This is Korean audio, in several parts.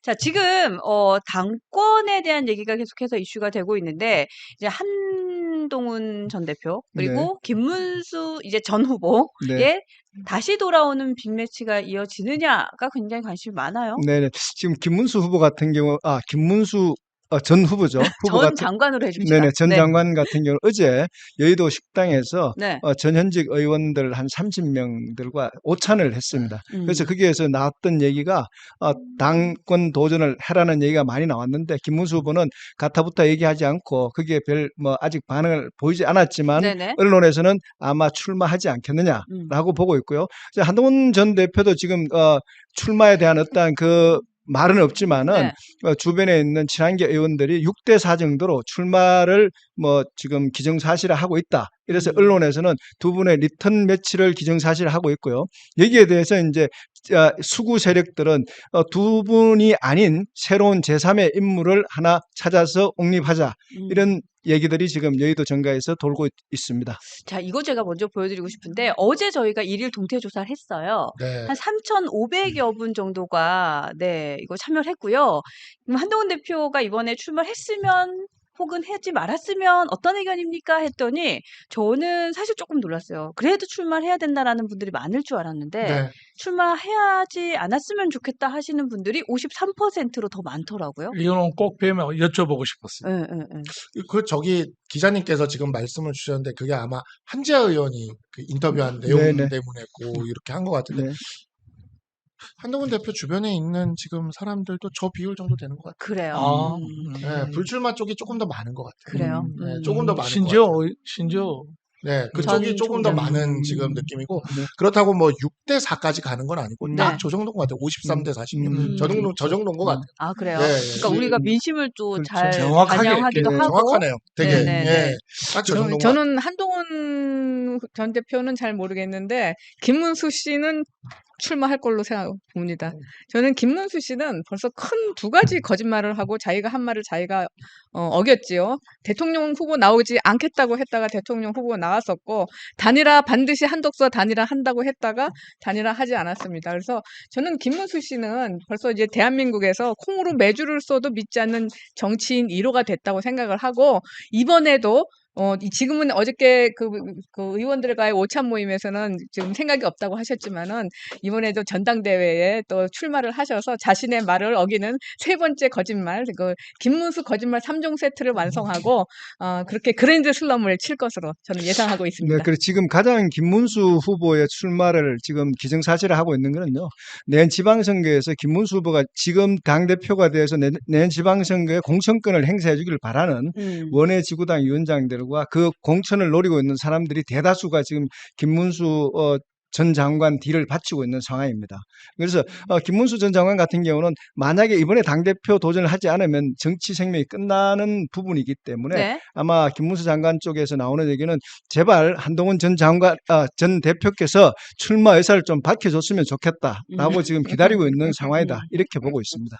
자, 지금 당권에 대한 얘기가 계속해서 이슈가 되고 있는데 이제 한동훈 전 대표 네. 그리고 김문수 이제 전 후보의 네. 다시 돌아오는 빅매치가 이어지느냐가 굉장히 관심이 많아요. 네. 지금 김문수 후보 같은 경우, 김문수 전 후보죠. 후보 전 같은, 장관으로 해줍시다. 네네. 전 네. 장관 같은 경우 어제 여의도 식당에서 네. 전현직 의원들 한 30명들과 오찬을 했습니다. 그래서 거기에서 나왔던 얘기가 당권 도전을 해라는 얘기가 많이 나왔는데 김문수 후보는 가타부타 얘기하지 않고 거기에 별 아직 반응을 보이지 않았지만 네네. 언론에서는 아마 출마하지 않겠느냐라고 보고 있고요. 그래서 한동훈 전 대표도 지금 출마에 대한 어떠한 그 말은 없지만은 네. 주변에 있는 친한계 의원들이 6대 4 정도로 출마를 지금 기정사실화하고 있다. 이래서 언론에서는 두 분의 리턴 매치를 기정사실화하고 있고요. 여기에 대해서 이제 수구 세력들은 두 분이 아닌 새로운 제3의 인물을 하나 찾아서 옹립하자. 이런 얘기들이 지금 여의도 정가에서 돌고 있습니다. 자, 이거 제가 먼저 보여드리고 싶은데 어제 저희가 일일 동태 조사를 했어요. 네. 한 3,500여 분 정도가 이거 참여를 했고요. 그럼 한동훈 대표가 이번에 출마를 했으면 혹은 하지 말았으면 어떤 의견입니까? 했더니 저는 사실 조금 놀랐어요. 그래도 출마를 해야 된다라는 분들이 많을 줄 알았는데 네. 출마해야지 않았으면 좋겠다 하시는 분들이 53%로 더 많더라고요. 이거는 꼭 뵈면 여쭤보고 싶었어요. 예, 예, 예. 저기 기자님께서 지금 말씀을 주셨는데 그게 아마 한지아 의원이 그 인터뷰한 내용 네네. 때문에 이렇게 한 것 같은데 네. 한동훈 대표 주변에 있는 지금 사람들도 저 비율 정도 되는 것 같아요. 그래요. 아, 네, 불출마 쪽이 조금 더 많은 것 같아요. 그래요. 네, 조금 더 많은 것 신지어, 같아요. 신지어. 네, 그쪽이 전 조금 더 총장. 많은 지금 느낌이고 네. 그렇다고 6대 4까지 가는 건 아니고 네. 딱 저 정도인 것 같아요. 53대 46. 저 정도인 것 같아요. 아, 그래요? 네, 그러니까 우리가 민심을 또 그렇죠. 잘 정확하게 반영하기도 이렇게, 하고. 정확하네요. 되게. 네네네. 예, 딱 저 정도인 것 같아요. 저는 한동훈 전 대표는 잘 모르겠는데 김문수 씨는 출마할 걸로 봅니다. 저는 김문수 씨는 벌써 큰 두 가지 거짓말을 하고 자기가 한 말을 자기가 어겼지요. 대통령 후보 나오지 않겠다고 했다가 대통령 후보 나왔었고 단일화 반드시 한덕수와 단일화 한다고 했다가 단일화 하지 않았습니다. 그래서 저는 김문수 씨는 벌써 이제 대한민국에서 콩으로 매주를 써도 믿지 않는 정치인 1호가 됐다고 생각을 하고 이번에도 지금은 어저께 그 의원들과의 오찬 모임에서는 지금 생각이 없다고 하셨지만은 이번에도 전당대회에 또 출마를 하셔서 자신의 말을 어기는 세 번째 거짓말, 김문수 거짓말 3종 세트를 완성하고 그렇게 그랜드 슬럼을 칠 것으로 저는 예상하고 있습니다. 네, 그리고 지금 가장 김문수 후보의 출마를 지금 기정사실화하고 있는 거는요. 내년 지방선거에서 김문수 후보가 지금 당대표가 돼서 내년 지방선거에 공천권을 행사해 주기를 바라는 원외 지구당 위원장들과 그 공천을 노리고 있는 사람들이 대다수가 지금 김문수 전 장관 뒤를 바치고 있는 상황입니다. 그래서 김문수 전 장관 같은 경우는 만약에 이번에 당대표 도전을 하지 않으면 정치 생명이 끝나는 부분이기 때문에 네. 아마 김문수 장관 쪽에서 나오는 얘기는 제발 한동훈 전 장관 전 대표께서 출마 의사를 좀 밝혀줬으면 좋겠다라고 지금 기다리고 있는 상황이다. 이렇게 보고 있습니다.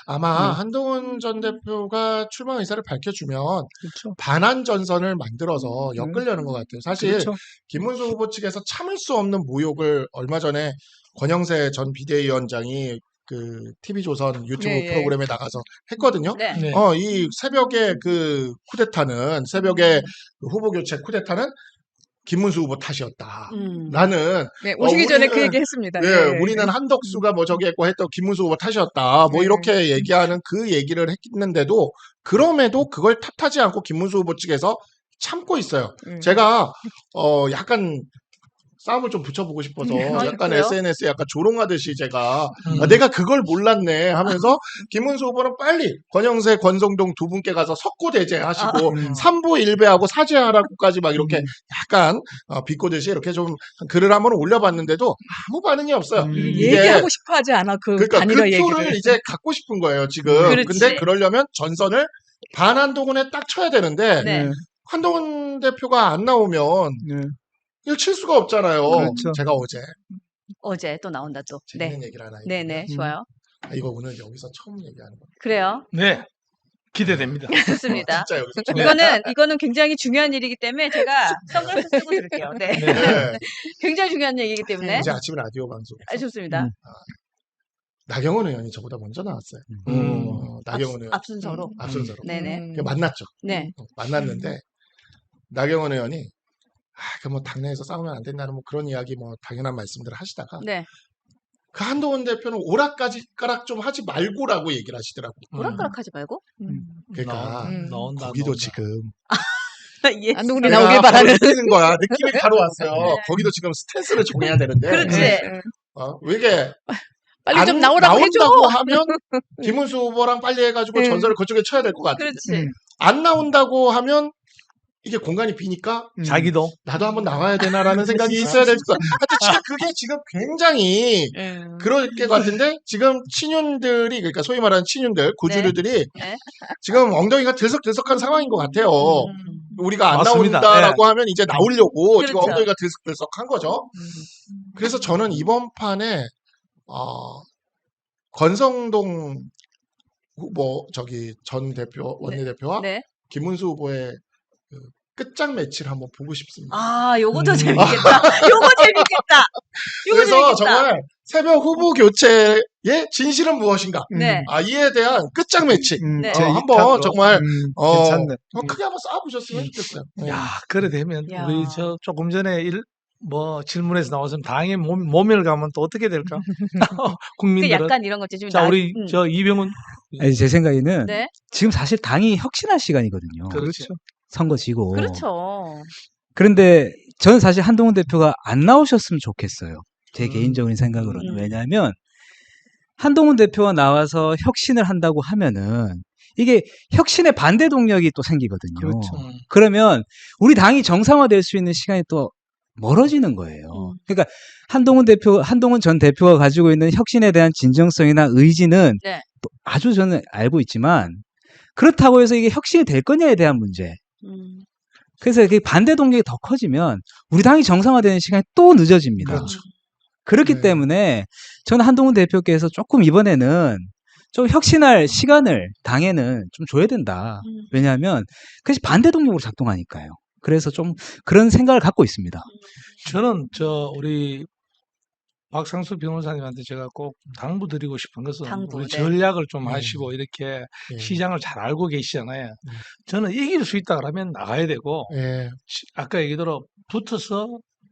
아마 한동훈 전 대표가 출마 의사를 밝혀주면 그렇죠. 반환 전선을 만들어서 엮으려는 것 같아요. 사실 그렇죠. 김문수 후보 측에서 참을 수 없는 모욕을 얼마 전에 권영세 전 비대위원장이 그 TV조선 유튜브 네, 예. 프로그램에 나가서 했거든요. 네. 네. 이 새벽에 그 쿠데타는 새벽에 그 후보 교체 쿠데타는 김문수 후보 탓이었다. 라는 네, 오시기 전에 그 우리는- 얘기 했습니다. 네, 네. 우리는 한덕수가 저기 했고 했던 김문수 후보 탓이었다. 네. 이렇게 얘기하는 그 얘기를 했는데도 그럼에도 그걸 탓하지 않고 김문수 후보 측에서 참고 있어요. 제가 약간 싸움을 좀 붙여보고 싶어서 약간 그래요? SNS에 약간 조롱하듯이 제가 내가 그걸 몰랐네 하면서 김문수 후보는 빨리 권영세, 권성동 두 분께 가서 석고대죄하시고 삼보 일배하고 사죄하라고까지 막 이렇게 약간 비꼬듯이 이렇게 좀 글을 한번 올려봤는데도 아무 반응이 없어요. 얘기하고 싶어 하지 않아, 그러니까 단일화 그 표를 얘기를. 이제 갖고 싶은 거예요 지금. 그렇지. 근데 그러려면 전선을 반한동훈에 딱 쳐야 되는데 네. 한동훈 대표가 안 나오면 네. 이걸 칠 수가 없잖아요. 그렇죠. 제가 어제 어제 또 나온다 또. 네. 재밌는 얘기를 하나 네네. 했는데 좋아요. 이거 오늘 여기서 처음 얘기하는 거예요. 그래요. 네. 기대됩니다. 좋습니다. 진짜 여기서 처음. 이거는 굉장히 중요한 일이기 때문에 제가 선글라스 쓰고 들을게요. 네. 네. 굉장히 중요한 얘기이기 때문에. 어제 아침 라디오 방송. 좋습니다. 나경원 의원이 저보다 먼저 나왔어요. 나경원 의원 앞순서로. 앞순서로 네네. 만났죠. 네. 만났는데 나경원 의원이 그 뭐 당내에서 싸우면 안 된다는 뭐 그런 이야기 뭐 당연한 말씀들을 하시다가 네. 그 한동훈 대표는 오락가락 좀 하지 말고라고 얘기를 하시더라고요. 오락가락하지 말고. 그러니까 나온다. 거기도 지금 예. 한동훈이 내가 나오길 바로 바라는. 느끼는 거야. 느낌이 바로 왔어요. 네. 거기도 지금 스탠스를 정해야 되는데 그렇지. 왜 이게 빨리 좀 나오라고 해줘. 나온다고 하면 김문수 후보랑 빨리 해가지고 전설을 그쪽에 쳐야 될 것 같은데 그렇지. 안 나온다고 하면 이게 공간이 비니까 자기도 나도 한번 나와야 되나라는 생각이 있어야 될 것 같아요. 하여튼 진짜 그게 지금 굉장히 그럴 게 같은데 지금 친윤들이 그러니까 소위 말하는 친윤들 고주류들이 네. 지금 엉덩이가 들썩들썩한 상황인 것 같아요. 우리가 안 맞습니다. 나온다라고 하면 이제 나오려고 지금 그렇죠. 엉덩이가 들썩들썩한 거죠. 그래서 저는 이번 판에 권성동 후보 전 대표 원내대표와 네. 김문수 후보의 그 끝장 매치를 한번 보고 싶습니다. 아, 요것도 재밌겠다. 요거 재밌겠다. 요거 그래서 재밌겠다. 정말 새벽 후보 교체의 진실은 무엇인가? 네. 이에 대한 끝장 매치. 네. 한번 정말 괜찮네. 크게 한번 싸워보셨으면 좋겠어요. 야, 그래 되면 야. 우리 저 조금 전에 질문에서 나왔으면 당의 모멸감은 또 어떻게 될까? 그 국민들은. 약간 이런 거지. 좀 자, 우리 저 이병훈 아니, 제 생각에는 네. 지금 사실 당이 혁신할 시간이거든요. 그렇죠. 선거지고. 그렇죠. 그런데 저는 사실 한동훈 대표가 안 나오셨으면 좋겠어요. 제 개인적인 생각으로는. 왜냐하면 한동훈 대표가 나와서 혁신을 한다고 하면은 이게 혁신의 반대 동력이 또 생기거든요. 그렇죠. 그러면 우리 당이 정상화될 수 있는 시간이 또 멀어지는 거예요. 그러니까 한동훈 전 대표가 가지고 있는 혁신에 대한 진정성이나 의지는 네. 아주 저는 알고 있지만 그렇다고 해서 이게 혁신이 될 거냐에 대한 문제. 그래서 그 반대 동력이 더 커지면 우리 당이 정상화되는 시간이 또 늦어집니다. 그렇죠. 그렇기 네. 때문에 저는 한동훈 대표께서 조금 이번에는 좀 혁신할 시간을 당에는 좀 줘야 된다. 왜냐하면 그것이 반대 동력으로 작동하니까요. 그래서 좀 그런 생각을 갖고 있습니다. 저는 우리 박상수 변호사님한테 제가 꼭 당부드리고 싶은 것은 당부, 우리 네. 전략을 좀 하시고 이렇게 예. 시장을 잘 알고 계시잖아요. 저는 이길 수 있다 그러면 나가야 되고 예. 아까 얘기대로 붙어서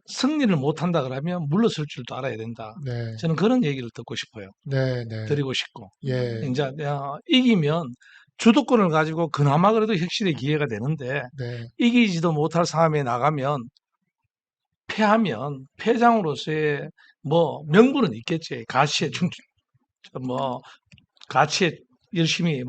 승리를 못한다 그러면 물러설 줄도 알아야 된다. 네. 저는 그런 얘기를 듣고 싶어요. 네. 네. 드리고 싶고 예. 이제 이기면 주도권을 가지고 그나마 그래도 혁신의 기회가 되는데 네. 이기지도 못할 상황에 나가면 패하면 패장으로서의 명분은 있겠지. 가치에 가치에 열심히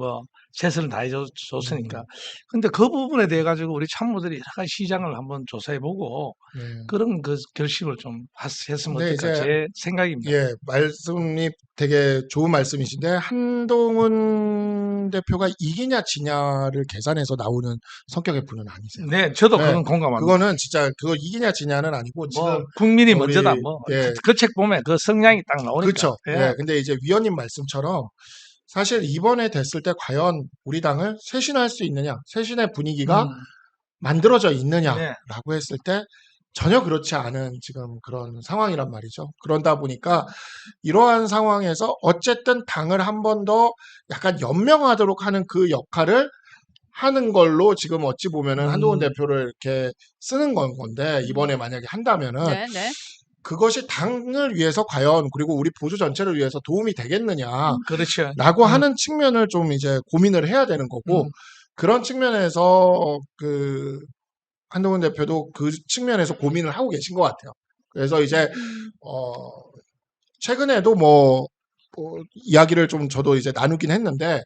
최선을 다해줬으니까. 근데 그 부분에 대해 가지고 우리 참모들이 여러 가지 시장을 한번 조사해보고 네. 그런 그 결심을 좀 했으면 네, 어떨까 이제 제 생각입니다. 예, 말씀이 되게 좋은 말씀이신데 한동훈 대표가 이기냐 지냐를 계산해서 나오는 성격의 분은 아니세요. 네, 저도 네, 그건 공감합니다. 그거는 진짜 그거 이기냐 지냐는 아니고 지금 국민이 우리, 먼저다. 예. 그 책 보면 그 성향이 딱 나오니까. 그렇죠. 예. 예, 근데 이제 위원님 말씀처럼 사실 이번에 됐을 때 과연 우리 당을 쇄신할 수 있느냐, 쇄신의 분위기가 만들어져 있느냐라고 했을 때 전혀 그렇지 않은 지금 그런 상황이란 말이죠. 그러다 보니까 이러한 상황에서 어쨌든 당을 한 번 더 약간 연명하도록 하는 그 역할을 하는 걸로 지금 어찌 보면은 한동훈 대표를 이렇게 쓰는 건데 이번에 만약에 한다면은 네, 네. 그것이 당을 위해서 과연 그리고 우리 보수 전체를 위해서 도움이 되겠느냐라고 그렇죠. 하는 측면을 좀 이제 고민을 해야 되는 거고 그런 측면에서 그 한동훈 대표도 그 측면에서 고민을 하고 계신 것 같아요. 그래서 이제 최근에도 이야기를 좀 저도 이제 나누긴 했는데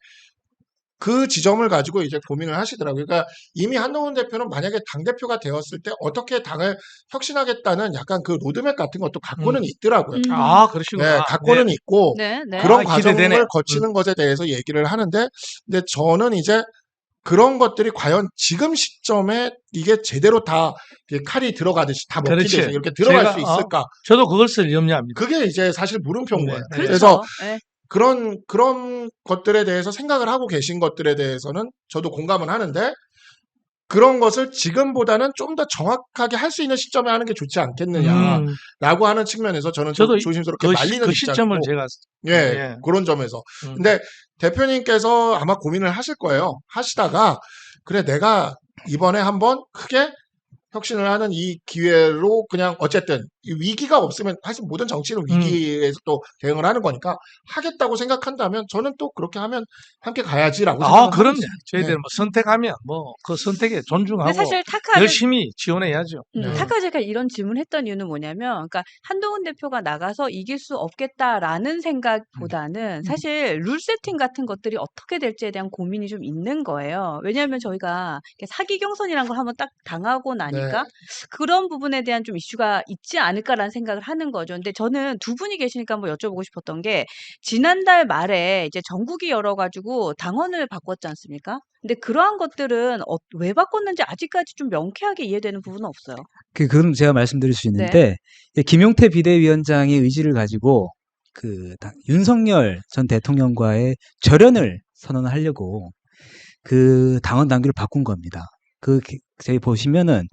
그 지점을 가지고 이제 고민을 하시더라고요. 그러니까 이미 한동훈 대표는 만약에 당대표가 되었을 때 어떻게 당을 혁신하겠다는 약간 그 로드맵 같은 것도 갖고는 있더라고요. 아, 그러시구나. 네, 갖고는 있고 네, 네. 그런 기대되네. 과정을 거치는 것에 대해서 얘기를 하는데 근데 저는 이제 그런 것들이 과연 지금 시점에 이게 제대로 다 칼이 들어가듯이 다 먹히듯이 그렇지. 이렇게 들어갈 제가, 수 있을까? 저도 그것을 염려합니다. 그게 이제 사실 물음표인 거예요. 그렇죠. 그래서 네. 그런 것들에 대해서 생각을 하고 계신 것들에 대해서는 저도 공감은 하는데 그런 것을 지금보다는 좀 더 정확하게 할 수 있는 시점에 하는 게 좋지 않겠느냐라고 하는 측면에서 저는 좀 저도 조심스럽게 그, 말리는 그 시점을 입장이고, 제가 예, 예. 그런 점에서. 음. 근데 대표님께서 아마 고민을 하실 거예요. 하시다가 그래 내가 이번에 한번 크게 혁신을 하는 이 기회로 그냥 어쨌든 이 위기가 없으면 사실 모든 정치는 위기에서 또 대응을 하는 거니까 하겠다고 생각한다면 저는 또 그렇게 하면 함께 가야지라고 생각을 하고 그럼요. 있습니다. 저희들 네. 뭐 선택하면 뭐 그 선택에 근데 존중하고 사실 타카를 열심히 지원해야죠. 네. 타카 제가 이런 질문했던 이유는 뭐냐면, 그러니까 한동훈 대표가 나가서 이길 수 없겠다라는 생각보다는 사실 룰 세팅 같은 것들이 어떻게 될지에 대한 고민이 좀 있는 거예요. 왜냐하면 저희가 이렇게 사기 경선이란 걸 한번 딱 당하고 나니까 네. 그런 부분에 대한 좀 이슈가 있지 않을까라는 생각을 하는 거죠. 근데 저는 두 분이 계시니까 한번 여쭤보고 싶었던 게, 지난달 말에 이제 전국이 열어가지고 당원을 바꿨지 않습니까? 근데 그러한 것들은 왜 바꿨는지 아직까지 좀 명쾌하게 이해되는 부분은 없어요. 그건 제가 말씀드릴 수 네. 있는데, 김용태 비대위원장의 의지를 가지고 윤석열 전 대통령과의 절연을 선언하려고 그 당원 당규를 바꾼 겁니다. 저희 보시면은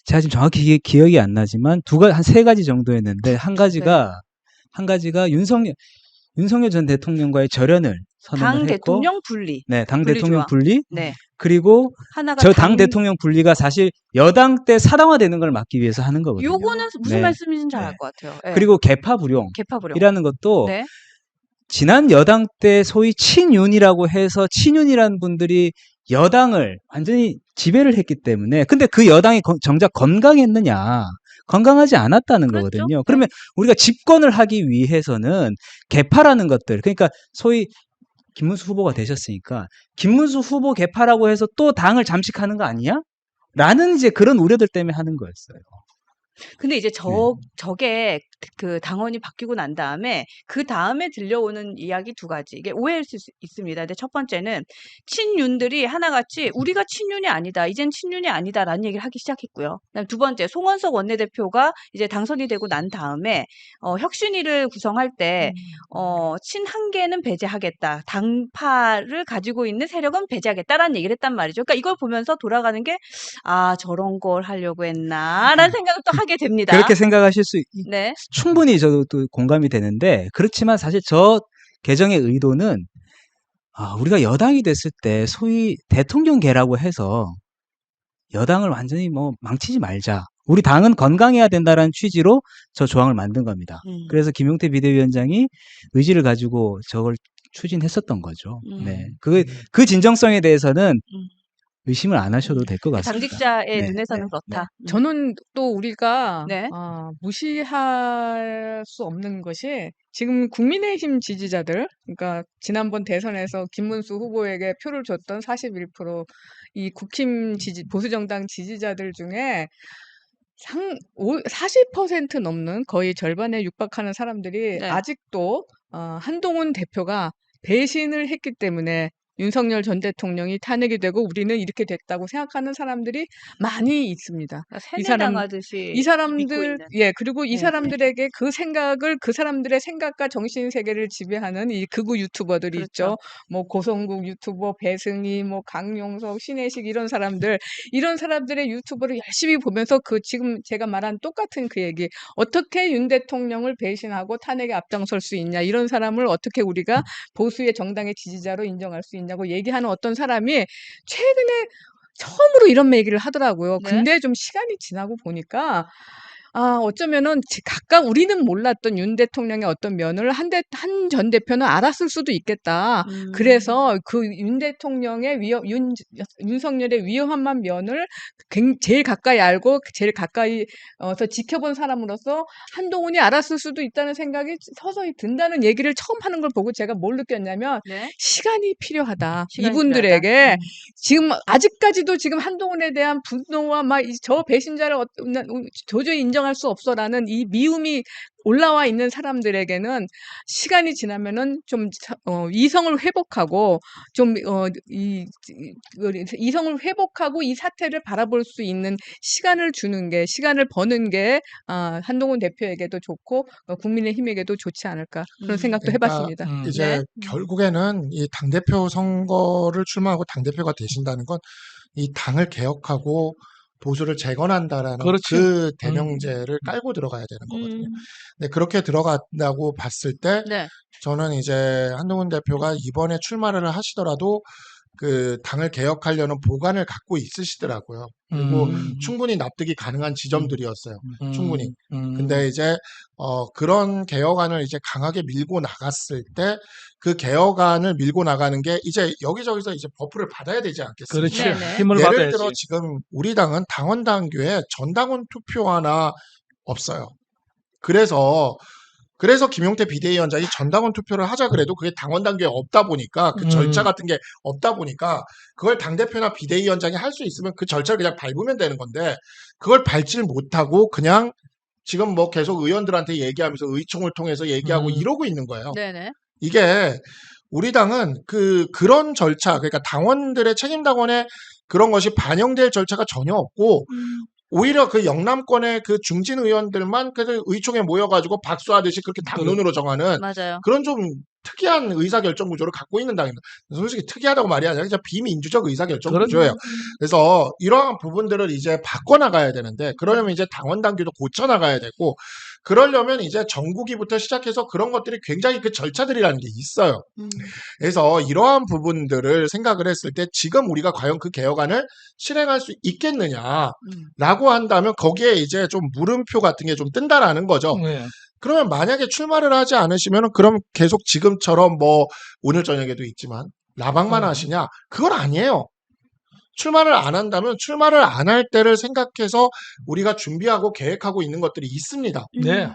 제가 지금 정확히 기억이 안 나지만 한 세 가지 정도였는데 한 가지가 윤석열 전 대통령과의 절연을 선언을 당 했고, 대통령 분리. 네, 당 분리 대통령 조항. 분리, 네. 그리고 하나가 저 당 대통령 분리가 사실 여당 때 사당화되는 걸 막기 위해서 하는 거거든요. 요거는 무슨 네. 말씀인지는 잘 알 네. 것 같아요. 예. 그리고 개파 불용이라는 개파 불용. 것도 네. 지난 여당 때 소위 친윤이라고 해서 친윤이라는 분들이 여당을 완전히 지배를 했기 때문에, 근데 그 여당이 정작 건강했느냐? 건강하지 않았다는 그렇죠. 거거든요. 네. 그러면 우리가 집권을 하기 위해서는 개파라는 것들, 그러니까 소위 김문수 후보가 되셨으니까 김문수 후보 개파라고 해서 또 당을 잠식하는 거 아니야? 라는 이제 그런 우려들 때문에 하는 거였어요. 근데 이제 저게 그 당원이 바뀌고 난 다음에 그 다음에 들려오는 이야기 두 가지. 이게 오해일 수 있습니다. 근데 첫 번째는 친윤들이 하나같이 우리가 친윤이 아니다. 이젠 친윤이 아니다라는 얘기를 하기 시작했고요. 그다음에 두 번째, 송원석 원내대표가 이제 당선이 되고 난 다음에 혁신위를 구성할 때 친한계는 배제하겠다. 당파를 가지고 있는 세력은 배제하겠다라는 얘기를 했단 말이죠. 그러니까 이걸 보면서 돌아가는 게 저런 걸 하려고 했나라는 생각을 또 하게 됩니다. 그렇게 생각하실 수 네. 충분히 저도 또 공감이 되는데, 그렇지만 사실 저 개정의 의도는 우리가 여당이 됐을 때 소위 대통령계라고 해서 여당을 완전히 뭐 망치지 말자. 우리 당은 건강해야 된다라는 취지로 저 조항을 만든 겁니다. 그래서 김용태 비대위원장이 의지를 가지고 저걸 추진했었던 거죠. 네. 그 진정성에 대해서는 의심을 안 하셔도 될 것 같습니다. 당직자의 네, 눈에서는 네, 그렇다. 저는 또 우리가 네. 무시할 수 없는 것이 지금 국민의힘 지지자들, 그러니까 지난번 대선에서 김문수 후보에게 표를 줬던 41% 이 국힘 보수정당 지지자들 중에 40% 넘는 거의 절반에 육박하는 사람들이 네. 아직도 한동훈 대표가 배신을 했기 때문에 윤석열 전 대통령이 탄핵이 되고 우리는 이렇게 됐다고 생각하는 사람들이 많이 있습니다. 세뇌당하듯이 이 믿고 사람들, 있는. 그리고 이 네. 사람들에게 그 사람들의 생각과 정신 세계를 지배하는 이 극우 유튜버들이 그렇죠. 있죠. 뭐 고성국 유튜버, 배승희, 뭐 강용석, 신혜식 이런 사람들의 유튜버를 열심히 보면서 지금 제가 말한 똑같은 그 얘기, 어떻게 윤 대통령을 배신하고 탄핵에 앞장설 수 있냐, 이런 사람을 어떻게 우리가 보수의 정당의 지지자로 인정할 수 있냐고 얘기하는 어떤 사람이 최근에 처음으로 이런 얘기를 하더라고요. 네. 근데 좀 시간이 지나고 보니까 어쩌면은 각각 우리는 몰랐던 윤 대통령의 어떤 면을 한 전 대표는 알았을 수도 있겠다. 그래서 그 윤 대통령의 윤석열의 위험한 면을 제일 가까이 알고 제일 가까이서 지켜본 사람으로서 한동훈이 알았을 수도 있다는 생각이 서서히 든다는 얘기를 처음 하는 걸 보고 제가 뭘 느꼈냐면 네. 시간이 필요하다. 시간이 이분들에게 필요하다. 지금 아직까지도 지금 한동훈에 대한 분노와 막 저 배신자를 도저히 인정할 수 없어라는 이 미움이 올라와 있는 사람들에게는 시간이 지나면은 좀 이성을 회복하고 이성을 회복하고 이 사태를 바라볼 수 있는 시간을 버는 게 한동훈 대표에게도 좋고 국민의힘에게도 좋지 않을까 그런 생각도 그러니까 해봤습니다. 이제 네. 결국에는 이 당대표 선거를 출마하고 당대표가 되신다는 건 이 당을 개혁하고 보수를 재건한다라는 그렇지. 그 대명제를 깔고 들어가야 되는 거거든요. 근데 그렇게 들어간다고 봤을 때 네. 저는 이제 한동훈 대표가 이번에 출마를 하시더라도 그 당을 개혁하려는 보관을 갖고 있으시더라고요. 그리고 충분히 납득이 가능한 지점들이었어요. 충분히. 근데 이제 그런 개혁안을 이제 강하게 밀고 나갔을 때 그 개혁안을 밀고 나가는 게 이제 여기저기서 이제 버프를 받아야 되지 않겠습니까? 그렇지. 네네. 힘을 예를 받아야지. 들어 지금 우리 당은 당원 당규에 전당원 투표 하나 없어요. 그래서 김용태 비대위원장이 전당원 투표를 하자 그래도 그게 당원 당규에 없다 보니까 그 절차 같은 게 없다 보니까 그걸 당대표나 비대위원장이 할 수 있으면 그 절차를 그냥 밟으면 되는 건데 그걸 밟질 못하고 그냥 지금 뭐 계속 의원들한테 얘기하면서 의총을 통해서 얘기하고 이러고 있는 거예요. 네네. 이게 우리 당은 그런 절차, 그러니까 당원들의 책임당원에 그런 것이 반영될 절차가 전혀 없고 오히려 그 영남권의 그 중진 의원들만 그 의총에 모여가지고 박수하듯이 그렇게 당론으로 정하는 맞아요. 그런 좀 특이한 의사결정 구조를 갖고 있는 당입니다. 솔직히 특이하다고 말이 아니라 진짜 비민주적 의사결정 그럼요. 구조예요. 그래서 이러한 부분들을 이제 바꿔나가야 되는데 그러려면 이제 당원 당규도 고쳐나가야 되고 그러려면 이제 정국위부터 시작해서 그런 것들이 굉장히 그 절차들이라는 게 있어요. 그래서 이러한 부분들을 생각을 했을 때 지금 우리가 과연 그 개혁안을 실행할 수 있겠느냐라고 한다면 거기에 이제 좀 물음표 같은 게 좀 뜬다라는 거죠. 네. 그러면 만약에 출마를 하지 않으시면 그럼 계속 지금처럼 뭐 오늘 저녁에도 있지만 라방만 하시냐? 그건 아니에요. 출마를 안 한다면 출마를 안 할 때를 생각해서 우리가 준비하고 계획하고 있는 것들이 있습니다. 네.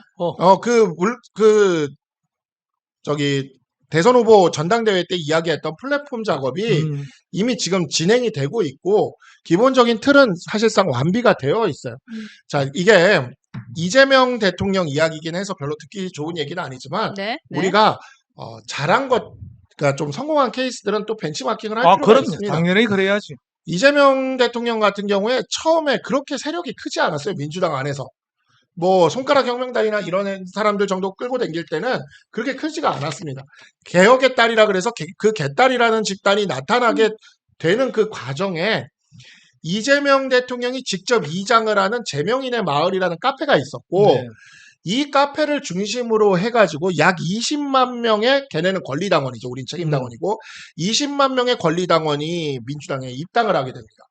저기 대선 후보 전당대회 때 이야기했던 플랫폼 작업이 이미 지금 진행이 되고 있고 기본적인 틀은 사실상 완비가 되어 있어요. 자, 이게 이재명 대통령 이야기긴 해서 별로 듣기 좋은 얘기는 아니지만 네. 네. 우리가 잘한 것, 그러니까 좀 성공한 케이스들은 또 벤치마킹을 할 필요가 그럼요. 있습니다. 당연히 그래야지. 이재명 대통령 같은 경우에 처음에 그렇게 세력이 크지 않았어요. 민주당 안에서. 뭐 손가락 혁명단이나 이런 사람들 정도 끌고 다닐 때는 그렇게 크지가 않았습니다. 개혁의 딸이라 그래서 그 개딸이라는 집단이 나타나게 되는 그 과정에 이재명 대통령이 직접 이장을 하는 제명인의 마을이라는 카페가 있었고 네. 이 카페를 중심으로 해가지고 약 20만 명의 걔네는 권리당원이죠. 우린 책임당원이고 20만 명의 권리당원이 민주당에 입당을 하게 됩니다.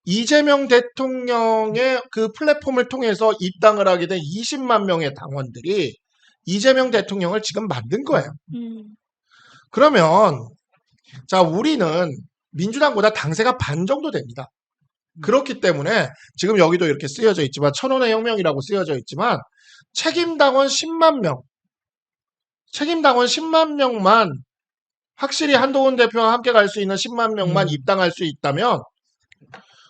이재명 대통령의 그 플랫폼을 통해서 입당을 하게 된 20만 명의 당원들이 이재명 대통령을 지금 만든 거예요. 그러면 자 우리는 민주당보다 당세가 반 정도 됩니다. 그렇기 때문에 지금 여기도 이렇게 쓰여져 있지만 천원의 혁명이라고 쓰여져 있지만 책임당원 10만 명만 확실히 한동훈 대표와 함께 갈 수 있는 10만 명만 입당할 수 있다면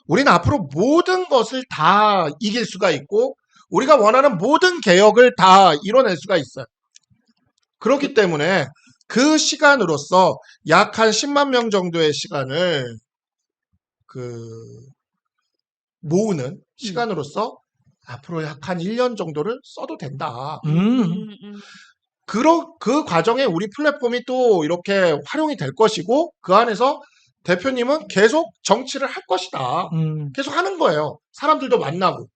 우리는 앞으로 모든 것을 다 이길 수가 있고 우리가 원하는 모든 개혁을 다 이뤄낼 수가 있어요. 그렇기 때문에 그 시간으로서 약 한 10만 명 정도의 시간을 모으는 시간으로서 앞으로 약 한 1년 정도를 써도 된다. 그 과정에 우리 플랫폼이 또 이렇게 활용이 될 것이고 그 안에서 대표님은 계속 정치를 할 것이다. 계속 하는 거예요. 사람들도 만나고.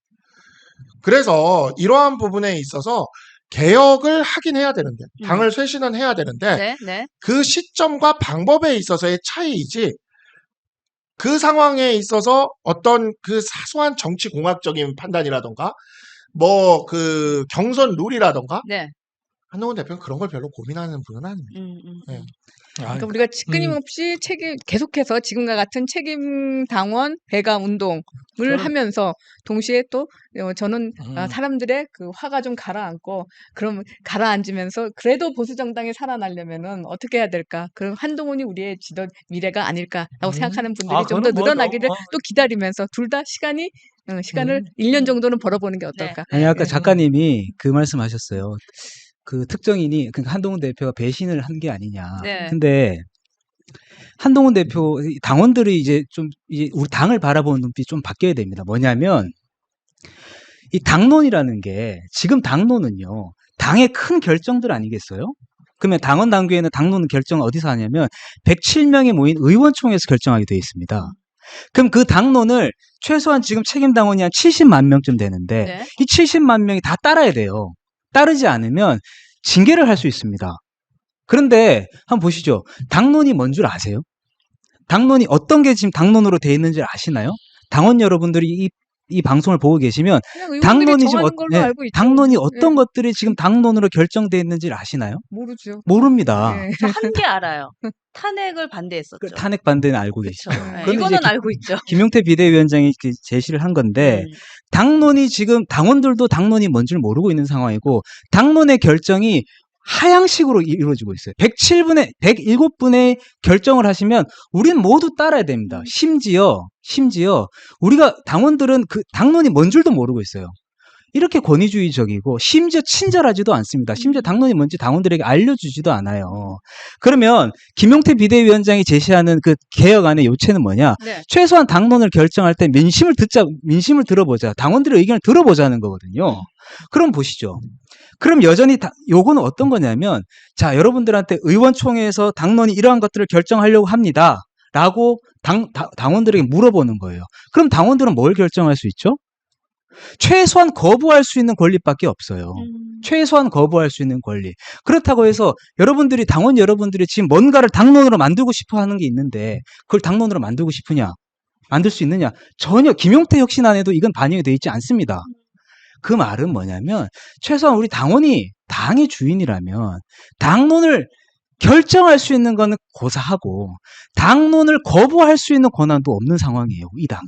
그래서 이러한 부분에 있어서 개혁을 하긴 해야 되는데 당을 쇄신은 해야 되는데 네. 네. 그 시점과 방법에 있어서의 차이이지 그 상황에 있어서 어떤 그 사소한 정치공학적인 판단이라던가 뭐 그 경선 룰이라던가 네. 한동훈 대표는 그런 걸 별로 고민하는 분은 아닙니다. 네. 그러니까 우리가 끊임없이 계속해서 지금과 같은 책임 당원 배가 운동을 하면서 동시에 또 저는 사람들의 그 화가 좀 가라앉고 그럼 가라앉으면서 그래도 보수 정당이 살아나려면은 어떻게 해야 될까? 그럼 한동훈이 우리의 미래가 아닐까라고 생각하는 분들이 좀 더 그건 뭐죠? 늘어나기를 또 기다리면서 둘 다 시간을 1년 정도는 벌어보는 게 어떨까? 아니 아까 작가님이 그 말씀하셨어요. 그 특정인이 그러니까 한동훈 대표가 배신을 한 게 아니냐. 네. 근데 한동훈 대표 당원들이 이제 우리 당을 바라보는 눈빛이 좀 바뀌어야 됩니다. 뭐냐면 이 당론이라는 게 지금 당론은요. 당의 큰 결정들 아니겠어요? 그러면 당원 당규에는 당론 결정을 어디서 하냐면 107명이 모인 의원총회에서 결정하게 되어 있습니다. 그럼 그 당론을 최소한 지금 책임 당원이 한 70만 명쯤 되는데 네. 이 70만 명이 다 따라야 돼요. 따르지 않으면 징계를 할 수 있습니다. 그런데 한번 보시죠. 당론이 뭔 줄 아세요? 당론이 어떤 게 지금 당론으로 돼 있는지 아시나요? 당원 여러분들이 이 방송을 보고 계시면 그냥 의원들이 당론이 지금 정하는 걸로 알고 있죠. 당론이 어떤 예. 것들이 지금 당론으로 결정돼 있는지 아시나요? 모르죠. 모릅니다. 예. 저 한 개 알아요. 탄핵을 반대했었죠. 그 탄핵 반대는 알고 그렇죠. 계시죠. 네, 그런데 이거는 이제 알고 있죠. 김용태 비대위원장이 이렇게 제시를 한 건데 당론이 지금 당원들도 당론이 뭔지를 모르고 있는 상황이고 당론의 결정이 하향식으로 이루어지고 있어요. 107분의 결정을 하시면 우리는 모두 따라야 됩니다. 심지어 우리가 당원들은 그 당론이 뭔 줄도 모르고 있어요. 이렇게 권위주의적이고 심지어 친절하지도 않습니다. 심지어 당론이 뭔지 당원들에게 알려주지도 않아요. 그러면 김용태 비대위원장이 제시하는 그 개혁안의 요체는 뭐냐? 네. 최소한 당론을 결정할 때 민심을 들어보자. 당원들의 의견을 들어보자는 거거든요. 그럼 보시죠. 그럼 여전히 요거는 어떤 거냐면 자, 여러분들한테 의원총회에서 당론이 이러한 것들을 결정하려고 합니다. 라고 당원들에게 물어보는 거예요. 그럼 당원들은 뭘 결정할 수 있죠? 최소한 거부할 수 있는 권리밖에 없어요. 최소한 거부할 수 있는 권리. 그렇다고 해서 당원 여러분들이 지금 뭔가를 당론으로 만들고 싶어 하는 게 있는데 그걸 당론으로 만들고 싶으냐? 만들 수 있느냐? 전혀 김용태 혁신안에도 이건 반영이 되어 있지 않습니다. 그 말은 뭐냐면 최소한 우리 당원이 당의 주인이라면 당론을 결정할 수 있는 거는 고사하고 당론을 거부할 수 있는 권한도 없는 상황이에요. 이 당이.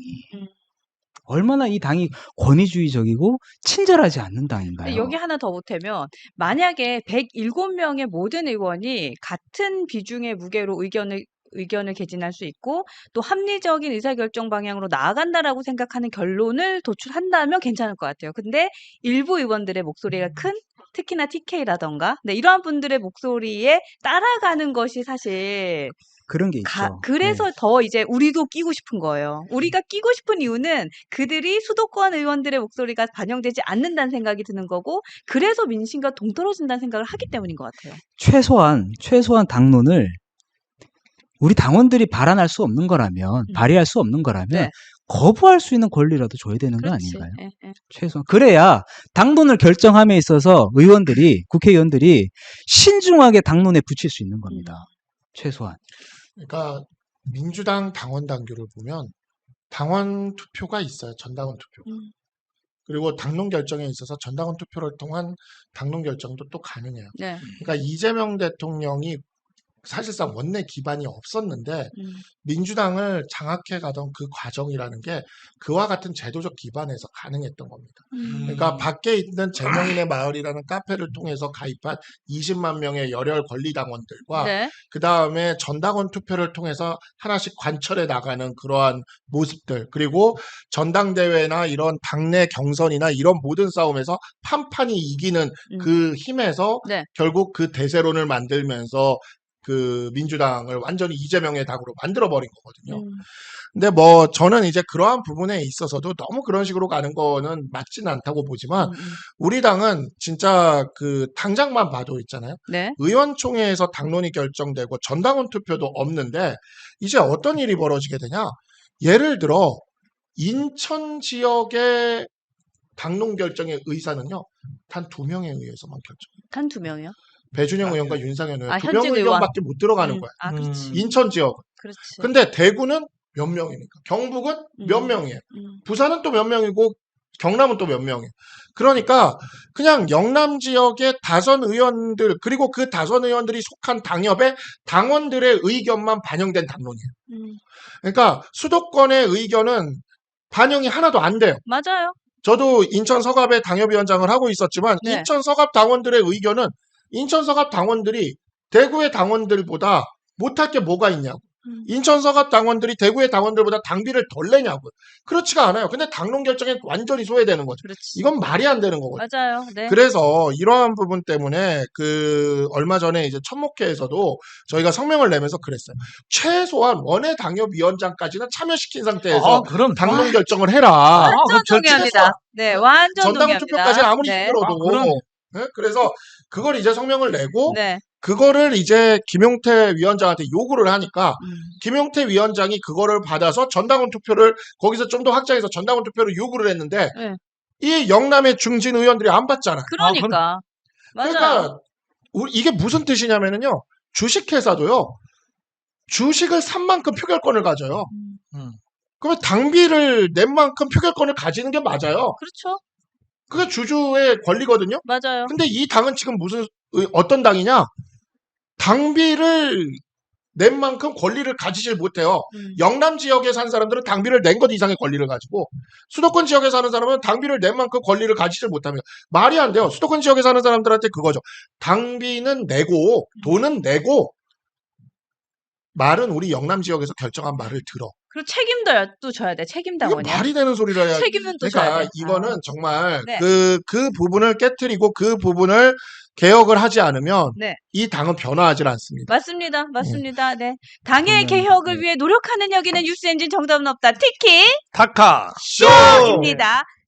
얼마나 이 당이 권위주의적이고 친절하지 않는 당인가요? 근데 여기 하나 더 보태면 만약에 107명의 모든 의원이 같은 비중의 무게로 의견을 개진할 수 있고 또 합리적인 의사결정 방향으로 나아간다라고 생각하는 결론을 도출한다면 괜찮을 것 같아요. 근데 일부 의원들의 목소리가 큰 특히나 TK라던가 이러한 분들의 목소리에 따라가는 것이 사실 그런 게 있죠. 그래서 더 이제 우리도 끼고 싶은 거예요. 우리가 끼고 싶은 이유는 그들이 수도권 의원들의 목소리가 반영되지 않는다는 생각이 드는 거고 그래서 민심과 동떨어진다는 생각을 하기 때문인 것 같아요. 최소한 당론을 우리 당원들이 발의할 수 없는 거라면 네. 거부할 수 있는 권리라도 줘야 되는 거 그렇지. 아닌가요? 예, 예. 최소한 그래야 당론을 결정함에 있어서 국회의원들이 신중하게 당론에 붙일 수 있는 겁니다. 최소한. 그러니까 민주당 당원 당규를 보면 당원 투표가 있어요. 전당원 투표. 그리고 당론 결정에 있어서 전당원 투표를 통한 당론 결정도 또 가능해요. 네. 그러니까 이재명 대통령이 사실상 원내 기반이 없었는데 민주당을 장악해 가던 그 과정이라는 게 그와 같은 제도적 기반에서 가능했던 겁니다. 그러니까 밖에 있는 제명인의 마을이라는 카페를 통해서 가입한 20만 명의 열혈 권리당원들과 네. 그 다음에 전당원 투표를 통해서 하나씩 관철해 나가는 그러한 모습들 그리고 전당대회나 이런 당내 경선이나 이런 모든 싸움에서 판판이 이기는 그 힘에서 네. 결국 그 대세론을 만들면서 그 민주당을 완전히 이재명의 당으로 만들어버린 거거든요. 근데 뭐 저는 이제 그러한 부분에 있어서도 너무 그런 식으로 가는 거는 맞지는 않다고 보지만 우리 당은 진짜 그 당장만 봐도 있잖아요. 네. 의원총회에서 당론이 결정되고 전당원 투표도 없는데 이제 어떤 일이 벌어지게 되냐. 예를 들어 인천 지역의 당론 결정의 의사는요. 단 2명에 의해서만 결정해요. 단 2명이요? 배준영 의원과 윤상현 의원 두 현직 명 의원밖에 못 들어가는 거야. 아, 그렇지. 인천 지역. 그렇지. 근데 대구는 몇 명입니까? 경북은 몇 명이에요. 부산은 또 몇 명이고 경남은 또 몇 명이에요. 그러니까 그냥 영남 지역의 다선 의원들 그리고 그 다선 의원들이 속한 당협의 당원들의 의견만 반영된 당론이에요. 그러니까 수도권의 의견은 반영이 하나도 안 돼요. 맞아요. 저도 인천 서갑의 당협위원장을 하고 있었지만 네. 인천 서갑 당원들의 의견은 인천 서갑 당원들이 대구의 당원들보다 못할 게 뭐가 있냐고. 인천 서갑 당원들이 대구의 당원들보다 당비를 덜 내냐고요. 그렇지가 않아요. 근데 당론 결정에 완전히 소외되는 거죠. 그렇지. 이건 말이 안 되는 거거든요. 맞아요. 네. 그래서 이러한 부분 때문에 그 얼마 전에 이제 천목회에서도 저희가 성명을 내면서 그랬어요. 최소한 원외 당협위원장까지는 참여시킨 상태에서 그럼 당론 결정을 해라. 완전 동의합니다. 네, 완전 전당 동의합니다. 투표까지 아무리 네. 힘들어도. 그럼. 네? 그래서 그걸 이제 성명을 내고 네. 그거를 이제 김용태 위원장한테 요구를 하니까 음. 김용태 위원장이 그거를 받아서 전당원 투표를 거기서 좀 더 확장해서 전당원 투표를 요구를 했는데 네. 이 영남의 중진 의원들이 안 받잖아요. 그러니까. 맞아요. 그러니까 이게 무슨 뜻이냐면은요. 주식회사도요. 주식을 산 만큼 표결권을 가져요. 음. 그러면 당비를 낸 만큼 표결권을 가지는 게 맞아요. 그렇죠. 그게 주주의 권리거든요. 맞아요. 근데 이 당은 지금 어떤 당이냐? 당비를 낸 만큼 권리를 가지질 못해요. 영남 지역에 산 사람들은 당비를 낸 것 이상의 권리를 가지고 수도권 지역에 사는 사람은 당비를 낸 만큼 권리를 가지질 못하면 말이 안 돼요. 수도권 지역에 사는 사람들한테 그거죠. 당비는 내고 돈은 내고 말은 우리 영남 지역에서 결정한 말을 들어. 그리고 책임도 또 져야 돼. 책임 이거 당원이야. 말이 되는 소리를 해야 책임은 또 져야 그러니까 돼. 이거는 정말 네. 그 부분을 깨트리고 그 부분을 개혁을 하지 않으면 네. 이 당은 변화하지 않습니다. 맞습니다. 맞습니다. 네. 당의 그러면, 개혁을 네. 위해 노력하는 여기는 뉴스엔진 정답은 없다. 티키 타카. 쇼! 입니다.